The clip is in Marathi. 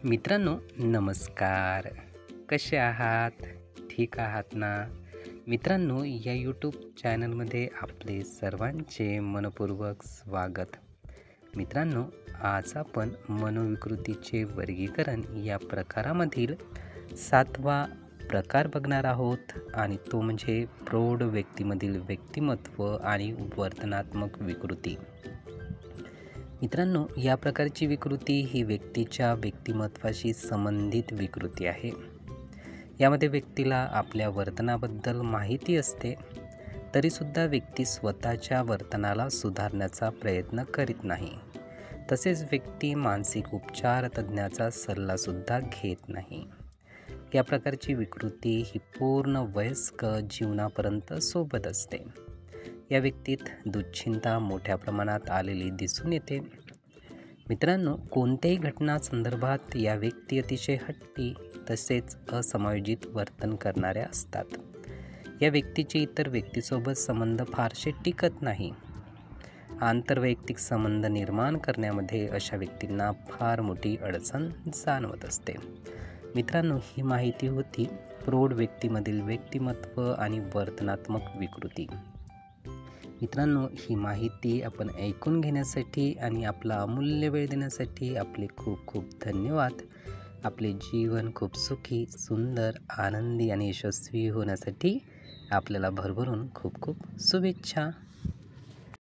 मित्रांनो, नमस्कार. कसे आहात? ठीक आहात ना? मित्रांनो, या यूट्यूब चॅनलमध्ये आपले सर्वांचे मनःपूर्वक स्वागत. मित्रांनो, आज आपण मनोविकृतीचे वर्गीकरण या प्रकारामधील 7वा प्रकार बघणार आहोत आणि तो म्हणजे प्रौढ व्यक्तीमधील व्यक्तिमत्व आणि वर्तनात्मक विकृती. मित्रांनो, या प्रकारची विकृती ही व्यक्तीच्या व्यक्तिमत्वाशी संबंधित विकृती आहे. यामध्ये व्यक्तीला आपल्या वर्तनाबद्दल माहिती असते, तरीसुद्धा व्यक्ती स्वतःच्या वर्तनाला सुधारण्याचा प्रयत्न करीत नाही. तसेच व्यक्ती मानसिक उपचार तज्ज्ञाचा सल्लासुद्धा घेत नाही. या प्रकारची विकृती ही पूर्ण वयस्क जीवनापर्यंत सोबत असते. या व्यक्तीत दुश्चिंता मोठ्या प्रमाणात आलेली दिसून येते. मित्रांनो, कोणत्याही घटनासंदर्भात या व्यक्ती अतिशय हट्टी तसेच असमायोजित वर्तन करणाऱ्या असतात. या व्यक्तीचे इतर व्यक्तीसोबत संबंध फारसे टिकत नाही. आंतरवैयक्तिक संबंध निर्माण करण्यामध्ये अशा व्यक्तींना फार मोठी अडचण जाणवत असते. मित्रांनो, ही माहिती होती प्रौढ व्यक्तीमधील व्यक्तिमत्व आणि वर्तनात्मक विकृती. मित्रांनो, ही माहिती आपण ऐकून घेण्यासाठी आणि आपला अमूल्य वेळ देण्यासाठी आपले खूप खूप धन्यवाद. आपले जीवन खूप सुखी, सुंदर, आनंदी आणि यशस्वी होण्यासाठी आपल्याला भरभरून खूप खूप शुभेच्छा.